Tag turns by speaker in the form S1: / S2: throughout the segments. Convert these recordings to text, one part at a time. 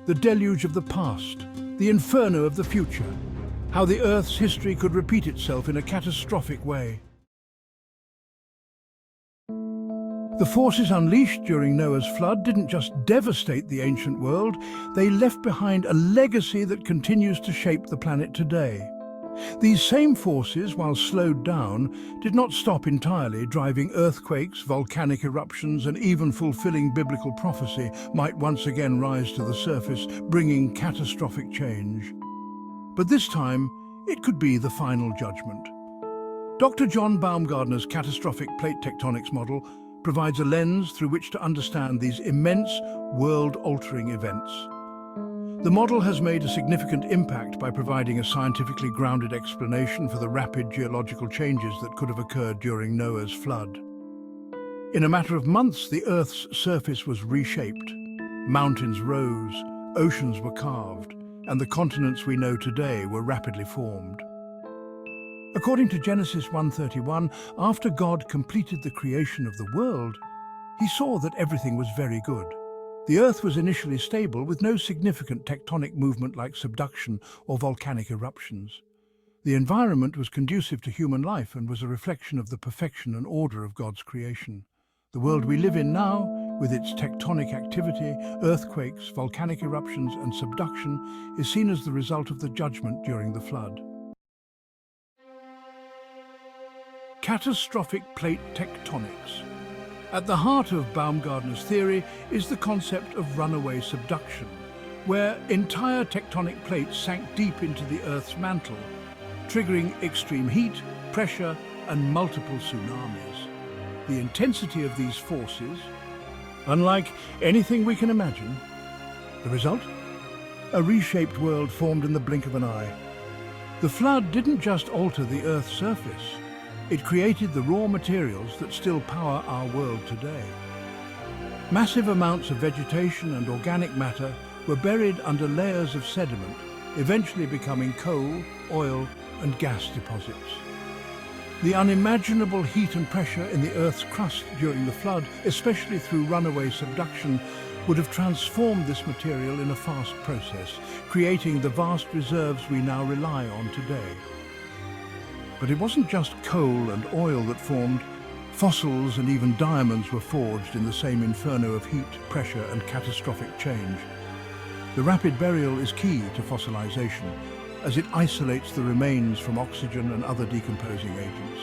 S1: the deluge of the past, the inferno of the future, how the Earth's history could repeat itself in a catastrophic way. The forces unleashed during Noah's flood didn't just devastate the ancient world, they left behind a legacy that continues to shape the planet today. These same forces, while slowed down, did not stop entirely, driving earthquakes, volcanic eruptions, and even fulfilling biblical prophecy might once again rise to the surface, bringing catastrophic change. But this time, it could be the final judgment. Dr. John Baumgardner's catastrophic plate tectonics model provides a lens through which to understand these immense, world-altering events. The model has made a significant impact by providing a scientifically grounded explanation for the rapid geological changes that could have occurred during Noah's flood. In a matter of months, the Earth's surface was reshaped. Mountains rose, oceans were carved, and the continents we know today were rapidly formed. According to Genesis 1:31, after God completed the creation of the world, he saw that everything was very good. The Earth was initially stable with no significant tectonic movement like subduction or volcanic eruptions. The environment was conducive to human life and was a reflection of the perfection and order of God's creation. The world we live in now, with its tectonic activity, earthquakes, volcanic eruptions and subduction, is seen as the result of the judgment during the flood. Catastrophic plate tectonics. At the heart of Baumgardner's theory is the concept of runaway subduction, where entire tectonic plates sank deep into the Earth's mantle, triggering extreme heat, pressure, and multiple tsunamis. The intensity of these forces, unlike anything we can imagine. The result? A reshaped world formed in the blink of an eye. The flood didn't just alter the Earth's surface. It created the raw materials that still power our world today. Massive amounts of vegetation and organic matter were buried under layers of sediment, eventually becoming coal, oil, and gas deposits. The unimaginable heat and pressure in the Earth's crust during the flood, especially through runaway subduction, would have transformed this material in a fast process, creating the vast reserves we now rely on today. But it wasn't just coal and oil that formed. Fossils and even diamonds were forged in the same inferno of heat, pressure and catastrophic change. The rapid burial is key to fossilization, as it isolates the remains from oxygen and other decomposing agents.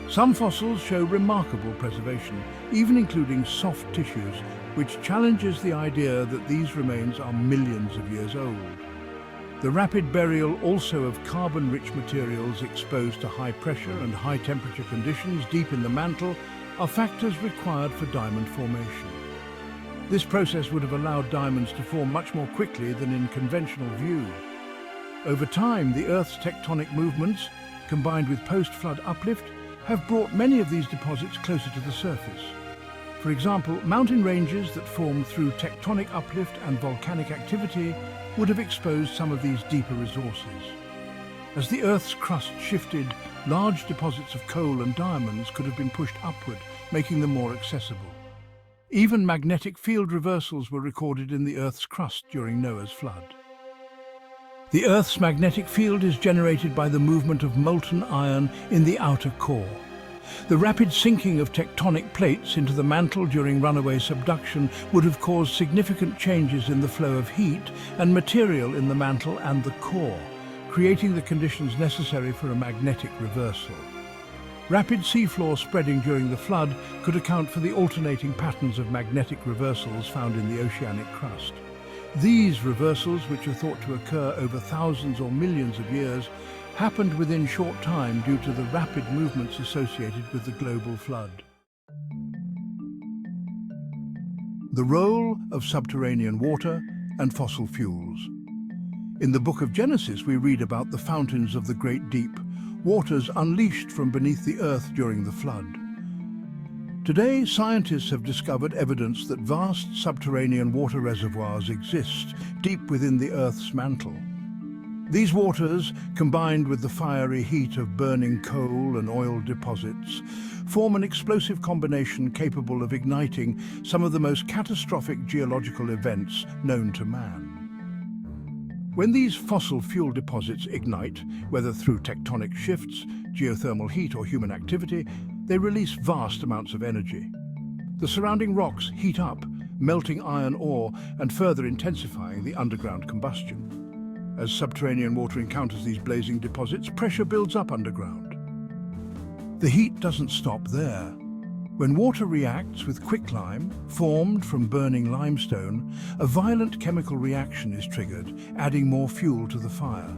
S1: Some fossils show remarkable preservation, even including soft tissues, which challenges the idea that these remains are millions of years old. The rapid burial also of carbon-rich materials exposed to high pressure and high temperature conditions deep in the mantle are factors required for diamond formation. This process would have allowed diamonds to form much more quickly than in conventional view. Over time, the Earth's tectonic movements, combined with post-flood uplift, have brought many of these deposits closer to the surface. For example, mountain ranges that formed through tectonic uplift and volcanic activity would have exposed some of these deeper resources. As the Earth's crust shifted, large deposits of coal and diamonds could have been pushed upward, making them more accessible. Even magnetic field reversals were recorded in the Earth's crust during Noah's flood. The Earth's magnetic field is generated by the movement of molten iron in the outer core. The rapid sinking of tectonic plates into the mantle during runaway subduction would have caused significant changes in the flow of heat and material in the mantle and the core, creating the conditions necessary for a magnetic reversal. Rapid seafloor spreading during the flood could account for the alternating patterns of magnetic reversals found in the oceanic crust. These reversals, which are thought to occur over thousands or millions of years, happened within short time due to the rapid movements associated with the global flood. The role of subterranean water and fossil fuels. In the book of Genesis, we read about the fountains of the great deep, waters unleashed from beneath the earth during the flood. Today, scientists have discovered evidence that vast subterranean water reservoirs exist deep within the Earth's mantle. These waters, combined with the fiery heat of burning coal and oil deposits, form an explosive combination capable of igniting some of the most catastrophic geological events known to man. When these fossil fuel deposits ignite, whether through tectonic shifts, geothermal heat or human activity, they release vast amounts of energy. The surrounding rocks heat up, melting iron ore and further intensifying the underground combustion. As subterranean water encounters these blazing deposits, pressure builds up underground. The heat doesn't stop there. When water reacts with quicklime, formed from burning limestone, a violent chemical reaction is triggered, adding more fuel to the fire.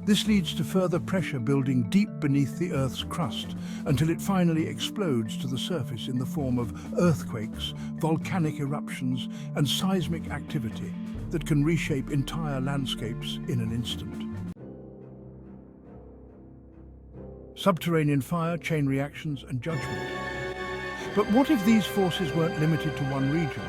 S1: This leads to further pressure building deep beneath the Earth's crust until it finally explodes to the surface in the form of earthquakes, volcanic eruptions, and seismic activity that can reshape entire landscapes in an instant. Subterranean fire, chain reactions, and judgment. But what if these forces weren't limited to one region?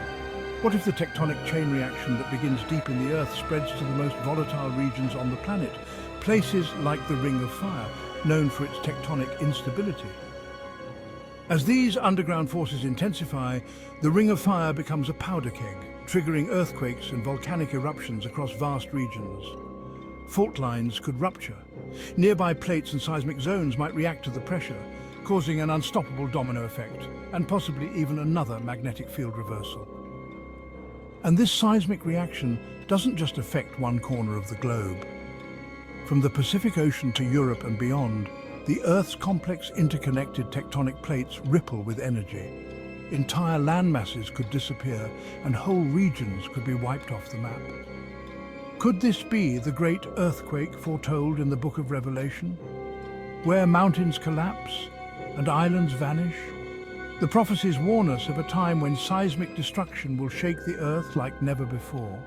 S1: What if the tectonic chain reaction that begins deep in the Earth spreads to the most volatile regions on the planet, places like the Ring of Fire, known for its tectonic instability? As these underground forces intensify, the Ring of Fire becomes a powder keg, triggering earthquakes and volcanic eruptions across vast regions. Fault lines could rupture. Nearby plates and seismic zones might react to the pressure, causing an unstoppable domino effect, and possibly even another magnetic field reversal. And this seismic reaction doesn't just affect one corner of the globe. From the Pacific Ocean to Europe and beyond, the Earth's complex interconnected tectonic plates ripple with energy. Entire land masses could disappear, and whole regions could be wiped off the map. Could this be the great earthquake foretold in the Book of Revelation, where mountains collapse and islands vanish? The prophecies warn us of a time when seismic destruction will shake the earth like never before.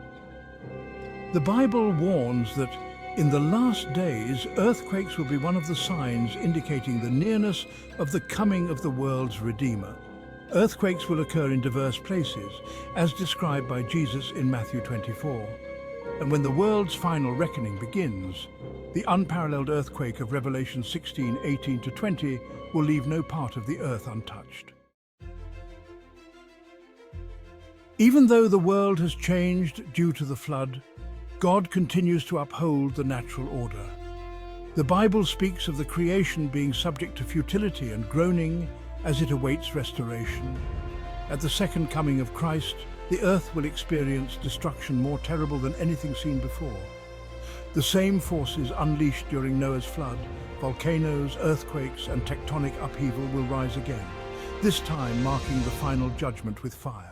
S1: The Bible warns that in the last days, earthquakes will be one of the signs indicating the nearness of the coming of the world's Redeemer. Earthquakes will occur in diverse places, as described by Jesus in Matthew 24. And when the world's final reckoning begins, the unparalleled earthquake of Revelation 16:18-20 will leave no part of the earth untouched. Even though the world has changed due to the flood, God continues to uphold the natural order. The Bible speaks of the creation being subject to futility and groaning as it awaits restoration. At the second coming of Christ, the earth will experience destruction more terrible than anything seen before. The same forces unleashed during Noah's flood, volcanoes, earthquakes, and tectonic upheaval will rise again, this time marking the final judgment with fire.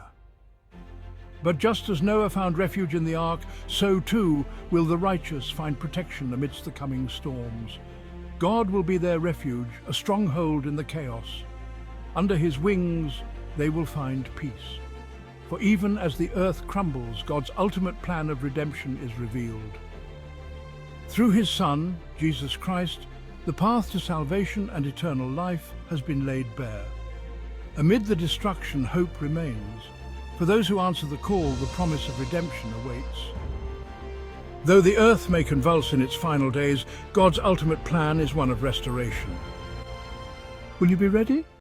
S1: But just as Noah found refuge in the ark, so too will the righteous find protection amidst the coming storms. God will be their refuge, a stronghold in the chaos. Under his wings, they will find peace. For even as the earth crumbles, God's ultimate plan of redemption is revealed. Through his Son, Jesus Christ, the path to salvation and eternal life has been laid bare. Amid the destruction, hope remains. For those who answer the call, the promise of redemption awaits. Though the earth may convulse in its final days, God's ultimate plan is one of restoration. Will you be ready?